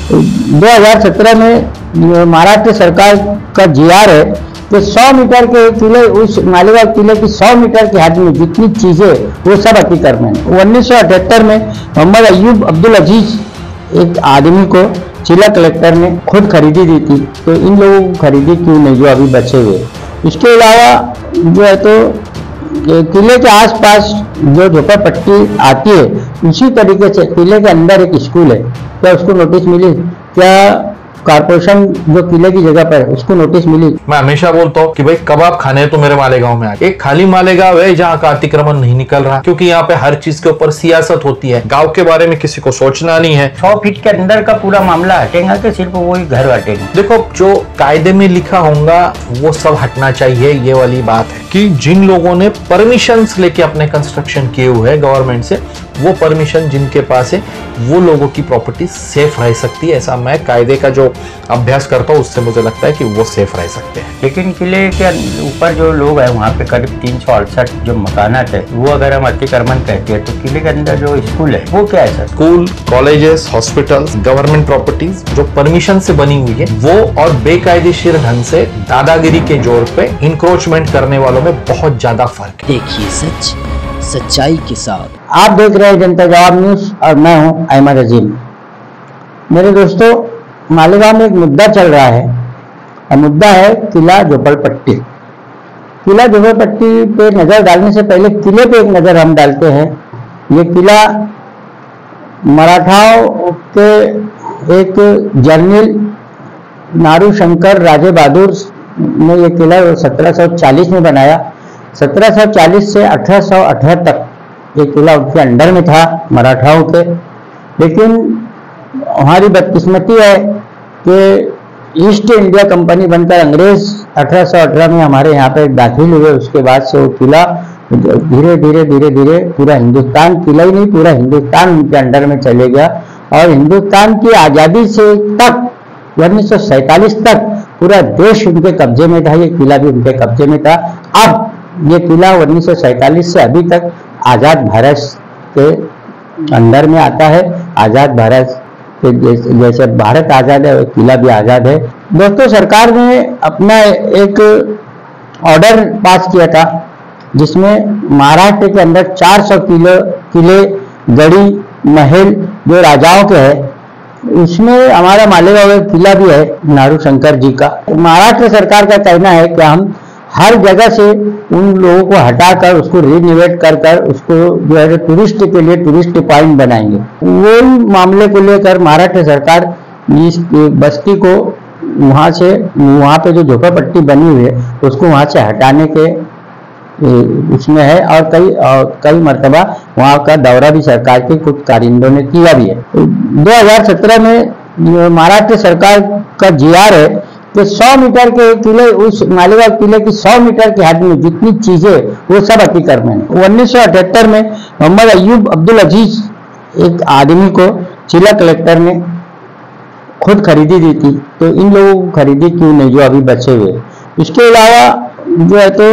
2017 में महाराष्ट्र सरकार का जीआर है कि 100 मीटर के किले, उस मालेगांव किले की 100 मीटर की हद में जितनी चीजें वो सब अतिक्रमण है। 1978 में मोहम्मद अयूब अब्दुल अजीज एक आदमी को जिला कलेक्टर ने खुद खरीदी दी थी, तो इन लोगों को खरीदी क्यों नहीं जो अभी बचे हुए। इसके अलावा जो है तो किले के आसपास जो झोपड़पट्टी आती है, उसी तरीके से किले के अंदर एक स्कूल है, क्या उसको नोटिस मिली? क्या कारपोरेशन जो किले की जगह पर है उसको नोटिस मिली? मैं हमेशा बोलता हूँ कि भाई कबाब खाने तो मेरे मालेगांव में आ, एक खाली मालेगांव है जहाँ का अतिक्रमण नहीं निकल रहा, क्योंकि यहाँ पे हर चीज के ऊपर सियासत होती है। गांव के बारे में किसी को सोचना नहीं है। 100 फीट के अंदर का पूरा मामला हटेगा कि सिर्फ वही घर हटेगा? देखो, जो कायदे में लिखा होगा वो सब हटना चाहिए। ये वाली बात है कि जिन लोगों ने परमिशन लेके अपने कंस्ट्रक्शन किए हुए हैं गवर्नमेंट से, वो परमिशन जिनके पास है वो लोगों की प्रॉपर्टी सेफ रह सकती है। ऐसा मैं कायदे का जो अभ्यास करता हूँ उससे मुझे लगता है कि वो सेफ रह सकते हैं। लेकिन किले के ऊपर जो लोग हैं वहाँ पे करीब 368 जो मकानात है, वो अगर हम अतिक्रमण कहते हैं तो किले के अंदर जो स्कूल है वो क्या है sir? School, colleges, hospitals, government properties जो परमिशन से बनी हुई है वो, और बेकायदेशीर ढंग से दादागिरी के जोर पे इंक्रोचमेंट करने वालों में बहुत ज्यादा फर्क है। देखिए सच सच्चाई के साथ। आप देख रहे हैं जनता जवाब न्यूज और मैं हूं अहमद अजीम। मेरे दोस्तों, मालेगांव में एक मुद्दा चल रहा है और मुद्दा है किला झोपड़पट्टी। किला झोपड़पट्टी पे नजर डालने से पहले किले पे एक नजर हम डालते हैं। ये किला मराठाओं के एक जर्नल नारू शंकर राजे बहादुर ने ये किला 1740 में बनाया। 1740 से 1818 तक ये किला उनके अंडर में था मराठाओं के। लेकिन हमारी बदकिस्मती है कि ईस्ट इंडिया कंपनी बनकर अंग्रेज 1818 में हमारे यहाँ पे दाखिल हुए। उसके बाद से वो किला धीरे धीरे पूरा हिंदुस्तान, किला ही नहीं पूरा हिंदुस्तान उनके अंडर में चले गया। और हिंदुस्तान की आज़ादी से तक 1947 तक पूरा देश उनके कब्जे में था, ये किला भी उनके कब्जे में था। अब ये किला 1947 से अभी तक आज़ाद भारत के अंदर में आता है। आज़ाद भारत के जैसे भारत आज़ाद है, किला भी आज़ाद है। दोस्तों, सरकार ने अपना एक ऑर्डर पास किया था जिसमें महाराष्ट्र के अंदर 400 किले, गढ़ी, महल जो राजाओं के हैं, उसमें हमारा मालेगांव एक किला भी है नारू शंकर जी का। महाराष्ट्र सरकार का कहना है कि हम हर जगह से उन लोगों को हटाकर उसको रिनोवेट कर उसको जो है टूरिस्ट के लिए टूरिस्ट पॉइंट बनाएंगे। वो मामले को लेकर महाराष्ट्र सरकार इस बस्ती को वहाँ पे जो झोपड़पट्टी बनी हुई है उसको वहाँ से हटाने के उसमें है। और कई मरतबा वहाँ का दौरा भी सरकार के कुछ कारिंदों ने किया भी है। 2017 में महाराष्ट्र सरकार का जीआर है कि 100 मीटर के किले, उस मालेगांव किले की 100 मीटर की हद में जितनी चीजें वो सब अतिक्रमण है। 1978 में मोहम्मद अयूब अब्दुल अजीज एक आदमी को जिला कलेक्टर ने खुद खरीदी दी थी, तो इन लोगों को खरीदी क्यों नहीं जो अभी बचे हुए। इसके अलावा जो है तो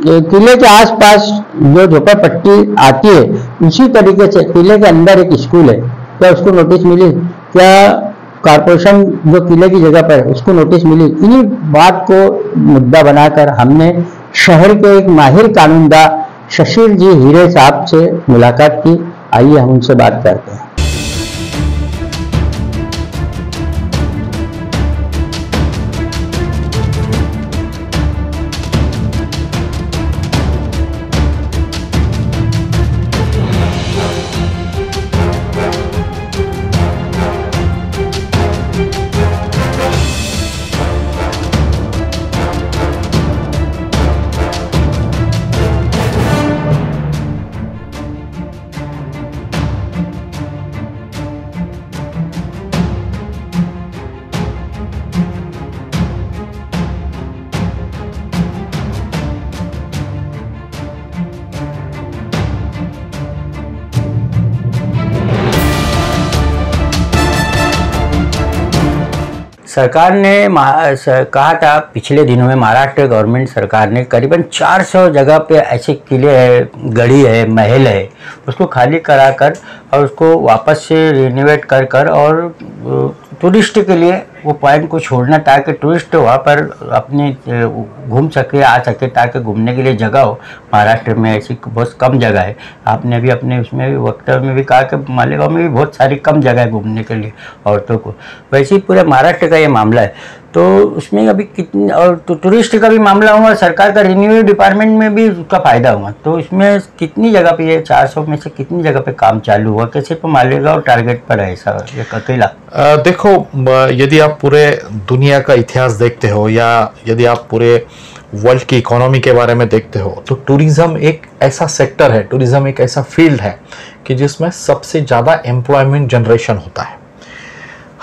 किले के आसपास जो झोपड़पट्टी आती है, उसी तरीके से किले के अंदर एक स्कूल है, क्या उसको नोटिस मिली? क्या कारपोरेशन जो किले की जगह पर है उसको नोटिस मिली? इन्हीं बात को मुद्दा बनाकर हमने शहर के एक माहिर कानूनदा शशील जी हीरे साहब से मुलाकात की। आइए हम उनसे बात करते हैं। सरकार ने कहा था पिछले दिनों में, महाराष्ट्र गवर्नमेंट सरकार ने करीबन 400 जगह पे ऐसे किले है, गढ़ी है, महल है, उसको खाली कराकर और उसको वापस से रिनोवेट कर और टूरिस्ट के लिए वो पॉइंट को छोड़ना, ताकि टूरिस्ट वहाँ पर अपने घूम सके, आ सके, ताकि घूमने के लिए जगह हो। महाराष्ट्र में ऐसी बहुत कम जगह है। आपने भी अपने उसमें भी वक्तव्य में भी कहा कि मालेगांव में भी बहुत सारी कम जगह है घूमने के लिए औरतों को। वैसे ही पूरे महाराष्ट्र का ये मामला है, तो उसमें अभी कितनी, और तो टूरिस्ट का भी मामला हुआ, सरकार का रिन्यू डिपार्टमेंट में भी उसका फ़ायदा हुआ। तो इसमें कितनी जगह पे, ये 400 में से कितनी जगह पे काम चालू हुआ कि सिर्फ मालेगांव टारगेट पर है ऐसा अकेला? देखो, यदि आप पूरे दुनिया का इतिहास देखते हो या यदि आप पूरे वर्ल्ड की इकोनॉमी के बारे में देखते हो, तो टूरिज्म एक ऐसा सेक्टर है, टूरिज्म एक ऐसा फील्ड है कि जिसमें सबसे ज़्यादा एम्प्लॉयमेंट जनरेशन होता है।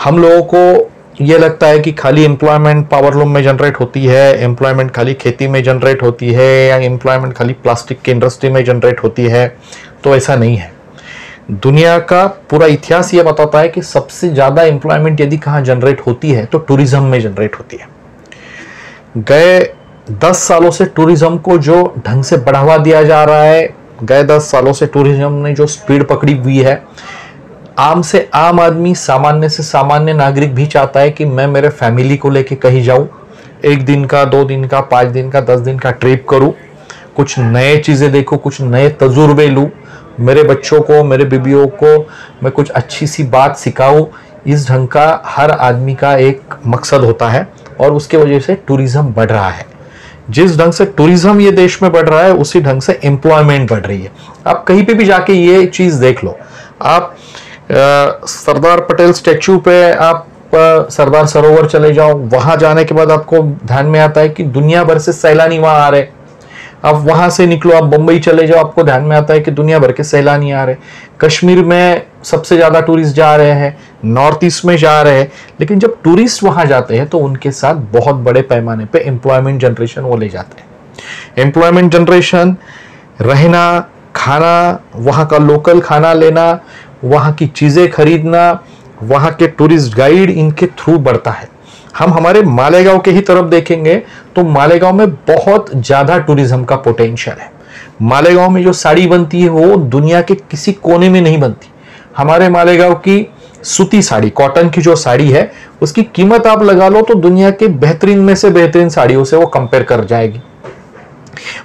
हम लोगों को ये लगता है कि खाली एम्प्लॉयमेंट पावरलूम में जनरेट होती है, एम्प्लॉयमेंट खाली खेती में जनरेट होती है, या एम्प्लॉयमेंट खाली प्लास्टिक की इंडस्ट्री में जनरेट होती है, तो ऐसा नहीं है। दुनिया का पूरा इतिहास ये बताता है कि सबसे ज़्यादा एम्प्लॉयमेंट यदि कहाँ जनरेट होती है तो टूरिज्म में जनरेट होती है। गए 10 सालों से टूरिज्म को जो ढंग से बढ़ावा दिया जा रहा है, गए 10 सालों से टूरिज्म ने जो स्पीड पकड़ी हुई है, आम से आम आदमी, सामान्य से सामान्य नागरिक भी चाहता है कि मैं मेरे फैमिली को लेके कहीं जाऊं, 1 दिन का, 2 दिन का, 5 दिन का, 10 दिन का ट्रिप करूं, कुछ नए चीज़ें देखूं, कुछ नए तजुर्बे लूं, मेरे बच्चों को, मेरे बीबियों को मैं कुछ अच्छी सी बात सिखाऊं। इस ढंग का हर आदमी का एक मकसद होता है और उसके वजह से टूरिज्म बढ़ रहा है। जिस ढंग से टूरिज्म ये देश में बढ़ रहा है, उसी ढंग से एम्प्लॉयमेंट बढ़ रही है। आप कहीं पे भी जाके ये चीज़ देख लो। आप सरदार पटेल स्टैचू पे, आप सरदार सरोवर चले जाओ, वहां जाने के बाद आपको ध्यान में आता है कि दुनिया भर से सैलानी वहां आ रहे। आप वहां से निकलो, आप बंबई चले जाओ, आपको ध्यान में आता है कि दुनिया भर के सैलानी आ रहे। कश्मीर में सबसे ज्यादा टूरिस्ट जा रहे हैं, नॉर्थ ईस्ट में जा रहे हैं। लेकिन जब टूरिस्ट वहां जाते हैं तो उनके साथ बहुत बड़े पैमाने पे एम्प्लॉयमेंट जनरेशन वो ले जाते हैं। एम्प्लॉयमेंट जनरेशन, रहना, खाना, वहां का लोकल खाना लेना, वहां की चीजें खरीदना, वहां के टूरिस्ट गाइड, इनके थ्रू बढ़ता है। हम हमारे मालेगांव के ही तरफ देखेंगे तो मालेगांव में बहुत ज्यादा टूरिज्म का पोटेंशियल है। मालेगांव में जो साड़ी बनती है वो दुनिया के किसी कोने में नहीं बनती। हमारे मालेगांव की सूती साड़ी, कॉटन की जो साड़ी है, उसकी कीमत आप लगा लो तो दुनिया के बेहतरीन में से बेहतरीन साड़ियों से वो कंपेयर कर जाएगी,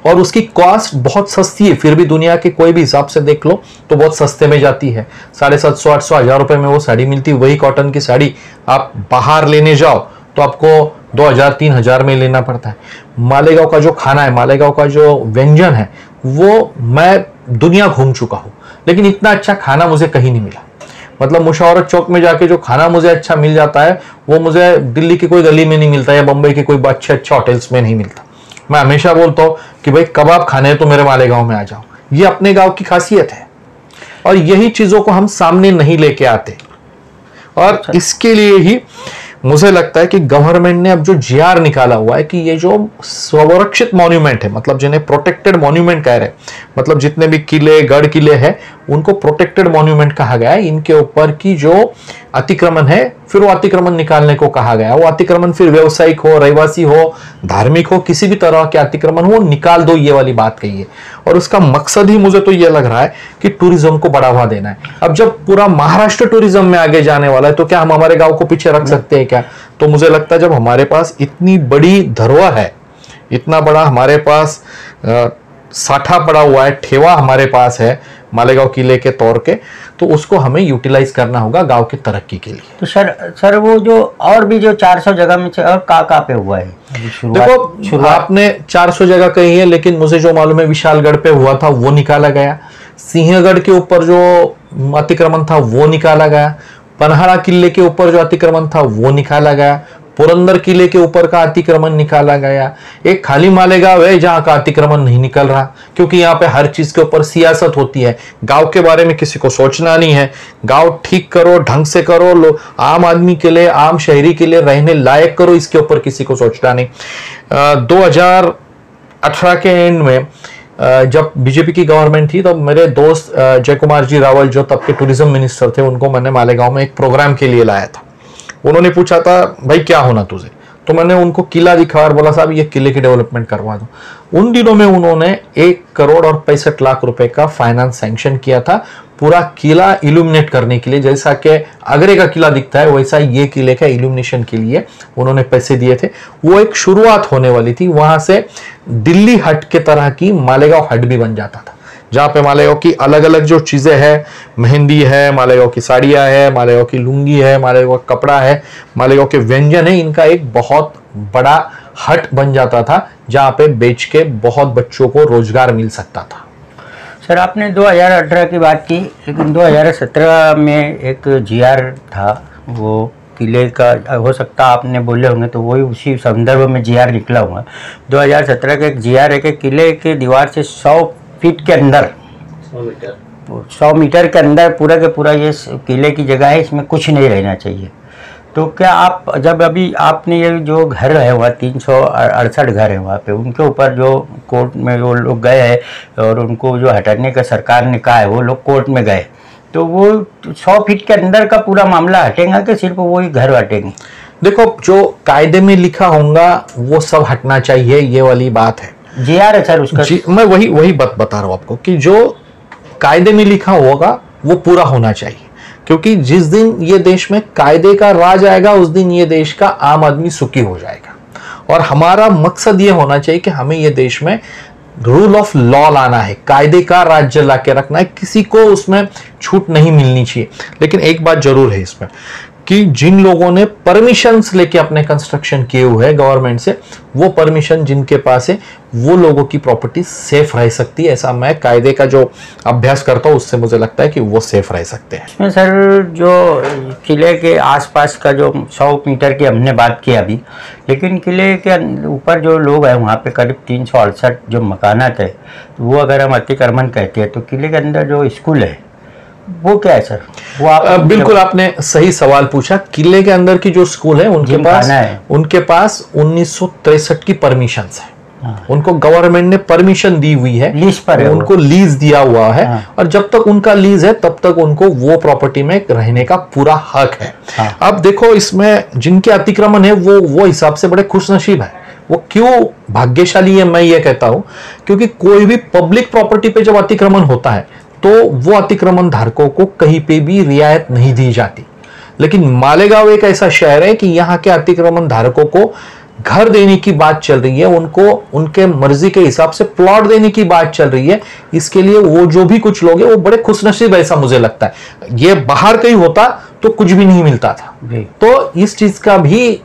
और उसकी कॉस्ट बहुत सस्ती है। फिर भी दुनिया के कोई भी हिसाब से देख लो तो बहुत सस्ते में जाती है। 750, 800, 1000 रुपए में वो साड़ी मिलती है। वही कॉटन की साड़ी आप बाहर लेने जाओ तो आपको 2000, 3000 में लेना पड़ता है। मालेगांव का जो खाना है, मालेगांव का जो व्यंजन है, वो मैं दुनिया घूम चुका हूं, लेकिन इतना अच्छा खाना मुझे कहीं नहीं मिला। मतलब मुशावरत चौक में जाके जो खाना मुझे अच्छा मिल जाता है, वो मुझे दिल्ली की कोई गली में नहीं मिलता या बंबई के कोई अच्छे होटल्स में नहीं मिलता। मैं हमेशा बोलता हूं कि भाई कबाब खाने तो मेरे मालेगांव में आ जाओ। ये अपने गांव की खासियत है, और यही चीजों को हम सामने नहीं लेके आते। और इसके लिए ही मुझे लगता है कि गवर्नमेंट ने अब जो जीआर निकाला हुआ है कि ये जो संरक्षित मॉन्यूमेंट है, मतलब जिन्हें प्रोटेक्टेड मॉन्यूमेंट कह रहे हैं, मतलब जितने भी किले, गढ़ किले हैं, उनको प्रोटेक्टेड मॉन्यूमेंट कहा गया है। इनके ऊपर की जो अतिक्रमण है, फिर वो अतिक्रमण निकालने को कहा गया। वो अतिक्रमण फिर व्यवसायिक हो, रहवासी हो, धार्मिक हो, किसी भी तरह के अतिक्रमण हो, निकाल दो, ये वाली बात कही है। और उसका मकसद ही मुझे तो ये लग रहा है कि टूरिज्म को बढ़ावा देना है। अब जब पूरा महाराष्ट्र टूरिज्म में आगे जाने वाला है तो क्या हम हमारे गांव को पीछे रख सकते हैं क्या? तो मुझे लगता है जब हमारे पास इतनी बड़ी धरोहर है, इतना बड़ा हमारे पास साठा पड़ा हुआ है, ठेवा हमारे पास है मालेगांव किले के तौर के, तो उसको हमें यूटिलाइज करना होगा गांव की तरक्की के लिए। तो सर वो जो और भी जो 400 जगह में और कहाँ पे हुआ है? देखो, आपने 400 जगह कही है, लेकिन मुझे जो मालूम है विशालगढ़ पे हुआ था वो निकाला गया, सिंहगढ़ के ऊपर जो अतिक्रमण था वो निकाला गया, पनहाड़ा किले के ऊपर जो अतिक्रमण था वो निकाला गया, पुरंदर किले के ऊपर का अतिक्रमण निकाला गया। एक खाली मालेगांव है जहां का अतिक्रमण नहीं निकल रहा, क्योंकि यहाँ पे हर चीज के ऊपर सियासत होती है। गांव के बारे में किसी को सोचना नहीं है। गांव ठीक करो, ढंग से करो, आम आदमी के लिए, आम शहरी के लिए रहने लायक करो, इसके ऊपर किसी को सोचना नहीं। 2018 के एंड में जब बीजेपी की गवर्नमेंट थी, तो मेरे दोस्त जय कुमार जी रावल, जो तब के टूरिज्म मिनिस्टर थे, उनको मैंने मालेगांव में एक प्रोग्राम के लिए लाया था। उन्होंने पूछा था भाई क्या होना तुझे, तो मैंने उनको किला दिखाया और बोला साहब ये किले की डेवलपमेंट करवा दो। उन दिनों में उन्होंने 1,65,00,000 रुपए का फाइनेंस सैंक्शन किया था पूरा किला इल्यूमिनेट करने के लिए। जैसा कि आगरे का किला दिखता है वैसा ये किले का इल्यूमिनेशन के लिए उन्होंने पैसे दिए थे। वो एक शुरुआत होने वाली थी, वहां से दिल्ली हट के तरह की मालेगांव हट भी बन जाता था, जहां पे मालेगांव की अलग अलग जो चीजें हैं, मेहंदी है, मालेगांव की साड़ियां है, मालेगांव की लुंगी है, मालेगांव का कपड़ा है, मालेगांव के व्यंजन है, इनका एक बहुत बड़ा हट बन जाता था जहां पे बेच के बहुत बच्चों को रोजगार मिल सकता था। सर आपने 2018 की बात की, लेकिन 2017 में एक जीआर था, वो किले का हो सकता आपने बोले होंगे तो वही उसी संदर्भ में जीआर निकला हुआ। 2017 का एक जीआर है कि किले के दीवार से 100 फीट के अंदर 100 मीटर के अंदर पूरा के पूरा ये किले की जगह है, इसमें कुछ नहीं रहना चाहिए। तो क्या आप जब अभी आपने ये जो घर है वहाँ 368 घर है वहाँ पे, उनके ऊपर जो कोर्ट में वो लोग गए हैं और उनको जो हटाने का सरकार ने कहा है, वो लोग कोर्ट में गए, तो वो 100 फीट के अंदर का पूरा मामला हटेगा कि सिर्फ वही घर हटेंगे? देखो जो कायदे में लिखा होगा वो सब हटना चाहिए, ये वाली बात है। जीआर है सर उसका। मैं वही बात बता रहा हूँ आपको कि जो कायदे में लिखा होगा वो पूरा होना चाहिए, क्योंकि जिस दिन ये देश में कायदे का राज आएगा उस दिन ये देश का आम आदमी सुखी हो जाएगा। और हमारा मकसद ये होना चाहिए कि हमें ये देश में रूल ऑफ लॉ लाना है, कायदे का राज्य ला के रखना है, किसी को उसमें छूट नहीं मिलनी चाहिए। लेकिन एक बात जरूर है इसमें कि जिन लोगों ने परमिशंस लेके अपने कंस्ट्रक्शन किए हुए हैं गवर्नमेंट से, वो परमिशन जिनके पास है वो लोगों की प्रॉपर्टी सेफ रह सकती है। ऐसा मैं कायदे का जो अभ्यास करता हूँ उससे मुझे लगता है कि वो सेफ रह सकते हैं। इसमें सर जो किले के आसपास का जो 100 मीटर की हमने बात की अभी, लेकिन किले के ऊपर जो लोग हैं वहाँ पे करीब 368 जो मकानात है, वो अगर हम अतिक्रमण कहते हैं तो किले के अंदर जो स्कूल है वो क्या है सर? वो आप बिल्कुल आपने सही सवाल पूछा। किले के अंदर की जो स्कूल है उनके पास 1963 की परमिशंस है। हाँ। उनको गवर्नमेंट ने परमिशन दी हुई है, लीज पर है, उनको लीज दिया हुआ है। हाँ। और जब तक उनका लीज है तब तक उनको वो प्रॉपर्टी में रहने का पूरा हक है। हाँ। अब देखो इसमें जिनके अतिक्रमण है वो हिसाब से बड़े खुशनसीब है। वो क्यों भाग्यशाली है मैं ये कहता हूं, क्योंकि कोई भी पब्लिक प्रॉपर्टी पे जब अतिक्रमण होता है तो वो अतिक्रमण धारकों को कहीं पे भी रियायत नहीं दी जाती। लेकिन मालेगांव एक ऐसा शहर है कि यहाँ के अतिक्रमण धारकों को घर देने की बात चल रही है, उनको उनके मर्जी के हिसाब से प्लॉट देने की बात चल रही है। इसके लिए वो जो भी कुछ लोग हैं वो बड़े खुशनसीब ऐसा मुझे लगता है। ये बाहर कहीं होता तो कुछ भी नहीं मिलता था। तो इस चीज का भी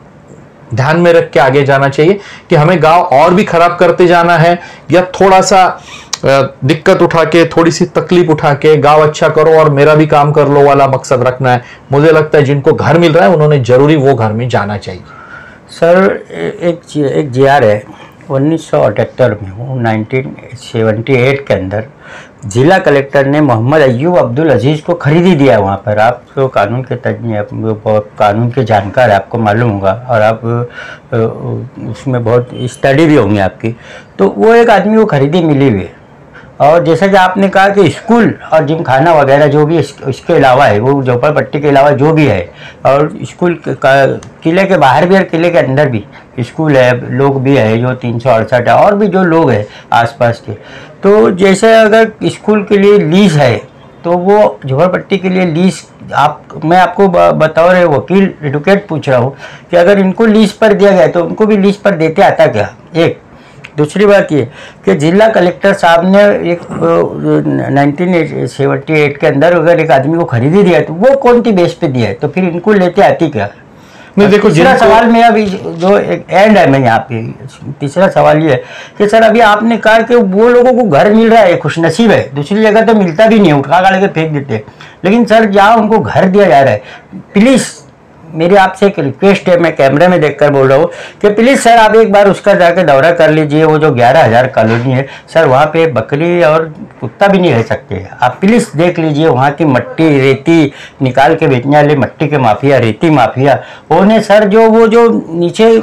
ध्यान में रख के आगे जाना चाहिए कि हमें गांव और भी खराब करते जाना है या थोड़ा सा दिक्कत उठा के, थोड़ी सी तकलीफ उठा के गांव अच्छा करो और मेरा भी काम कर लो वाला मकसद रखना है। मुझे लगता है जिनको घर मिल रहा है उन्होंने जरूरी वो घर में जाना चाहिए। सर एक जीआर है 1978 में, वो 1978 के अंदर जिला कलेक्टर ने मोहम्मद अय्यूब अब्दुल अजीज़ को खरीदी दिया वहाँ पर। आप तो कानून के तज्ञ हैं, बहुत कानून के जानकार है, आपको मालूम होगा और आप उसमें बहुत स्टडी भी होंगी आपकी। तो वो एक आदमी को खरीदी मिली हुई है। और जैसा कि आपने कहा कि स्कूल और जिम खाना वगैरह जो भी इसके अलावा है, वो झोपड़पट्टी के अलावा जो भी है, और स्कूल किले के बाहर भी और किले के अंदर भी स्कूल है, लोग भी है जो 368 है, और भी जो लोग हैं आसपास के। तो जैसे अगर स्कूल के लिए लीज है तो वो झोपड़पट्टी के लिए लीज मैं आपको बतौर वकील एडवोकेट पूछ रहा हूँ कि अगर इनको लीज पर दिया गया तो उनको भी लीज पर देते आता क्या? एक दूसरी बात ये कि जिला कलेक्टर साहब ने एक 1978 के अंदर अगर एक आदमी को खरीदी दिया तो वो कौन सी बेस पे दिया है, तो फिर इनको लेते आती क्या? नहीं देखो, तीसरा सवाल मेरा भी जो एक एंड है मैं यहाँ पे, तीसरा सवाल ये है कि सर अभी आपने कहा कि वो लोगों को घर मिल रहा है, खुशनसीब है, दूसरी जगह तो मिलता भी नहीं, उठा गाड़ के फेंक देते। लेकिन सर जहाँ उनको घर दिया जा रहा है, प्लीज़ मेरी आपसे एक रिक्वेस्ट है, मैं कैमरे में देखकर बोल रहा हूँ कि प्लीज़ सर आप एक बार उसका जाकर दौरा कर लीजिए। वो जो 11,000 कॉलोनी है सर, वहाँ पे बकरी और कुत्ता भी नहीं रह सकते। आप प्लीज़ देख लीजिए वहाँ की मट्टी रेती निकाल के बेचने वाले मट्टी के माफिया, रेती माफिया, उन्हें सर जो वो जो नीचे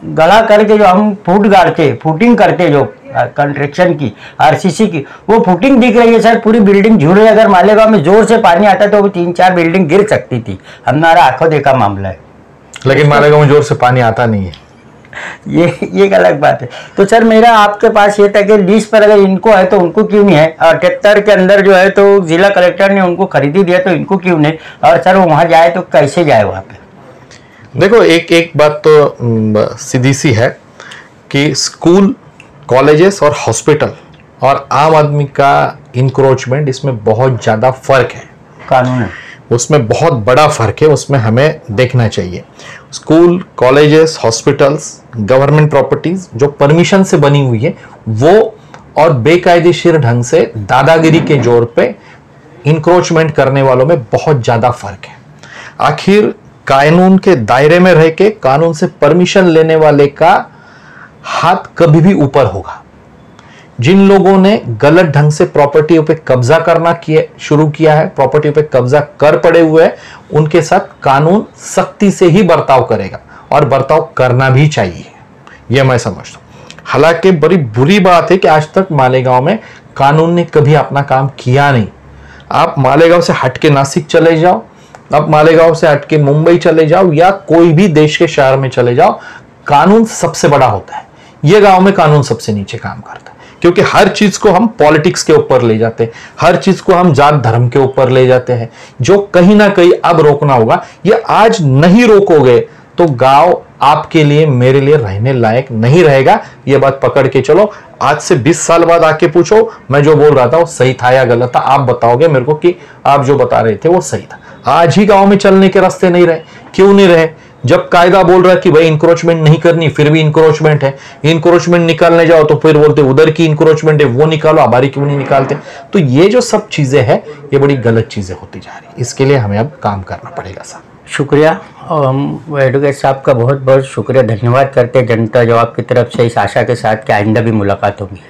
गड़ा करके जो हम फूटिंग करते जो कंस्ट्रक्शन की आरसीसी की, वो फुटिंग दिख रही है सर, पूरी बिल्डिंग झूल रही है। अगर मालेगांव में जोर से पानी आता तो वो 3-4 बिल्डिंग गिर सकती थी, हमारा आंखों देखा मामला है। लेकिन मालेगांव में जोर से पानी आता नहीं है। ये एक अलग बात है। तो सर मेरा आपके पास ये था कि लीज पर अगर इनको है तो उनको क्यों नहीं है, और 78 के अंदर जो है तो जिला कलेक्टर ने उनको खरीदी दिया तो इनको क्यों नहीं, और सर वो वहाँ जाए तो कैसे जाए वहाँ पे? देखो एक बात तो सीधी सी है कि स्कूल, कॉलेजेस और हॉस्पिटल और आम आदमी का इंक्रोचमेंट, इसमें बहुत ज़्यादा फर्क है। कानून है उसमें बहुत बड़ा फर्क है, उसमें हमें देखना चाहिए। School, colleges, hospitals, government properties जो परमिशन से बनी हुई है वो, और बेकायदेशीर ढंग से दादागिरी के जोर पे इंक्रोचमेंट करने वालों में बहुत ज्यादा फर्क है। आखिर कानून के दायरे में रह के कानून से परमिशन लेने वाले का हाथ कभी भी ऊपर होगा। जिन लोगों ने गलत ढंग से प्रॉपर्टियों पे कब्जा करना शुरू किया है, प्रॉपर्टी पे कब्जा कर पड़े हुए हैं, उनके साथ कानून सख्ती से ही बर्ताव करेगा और बर्ताव करना भी चाहिए, यह मैं समझता हूं। हालांकि बड़ी बुरी बात है कि आज तक मालेगांव में कानून ने कभी अपना काम किया नहीं। आप मालेगांव से हट के नासिक चले जाओ, आप मालेगांव से हट के मुंबई चले जाओ या कोई भी देश के शहर में चले जाओ, कानून सबसे बड़ा होता है। यह गांव में कानून सबसे नीचे काम करता है, क्योंकि हर चीज को हम पॉलिटिक्स के ऊपर ले जाते हैं, हर चीज को हम जात धर्म के ऊपर ले जाते हैं, जो कहीं ना कहीं अब रोकना होगा। ये आज नहीं रोकोगे तो गांव आपके लिए, मेरे लिए रहने लायक नहीं रहेगा। ये बात पकड़ के चलो। आज से 20 साल बाद आके पूछो मैं जो बोल रहा था वो सही था या गलत था, आप बताओगे मेरे को कि आप जो बता रहे थे वो सही था। आज ही गांव में चलने के रास्ते नहीं रहे। क्यों नहीं रहे? जब कायदा बोल रहा है कि भाई इंक्रोचमेंट नहीं करनी, फिर भी इंक्रोचमेंट है। इंक्रोचमेंट निकालने जाओ तो फिर बोलते उधर की इंक्रोचमेंट है, वो निकालो, हमारी क्यों नहीं निकालते? तो ये जो सब चीजें हैं ये बड़ी गलत चीजें होती जा रही है। इसके लिए हमें अब काम करना पड़ेगा साहब। शुक्रिया। और हम एडवोकेट साहब का बहुत बहुत शुक्रिया, धन्यवाद करते हैं जनता जवाब की तरफ से, इस आशा के साथ कि आइंदा भी मुलाकात होगी।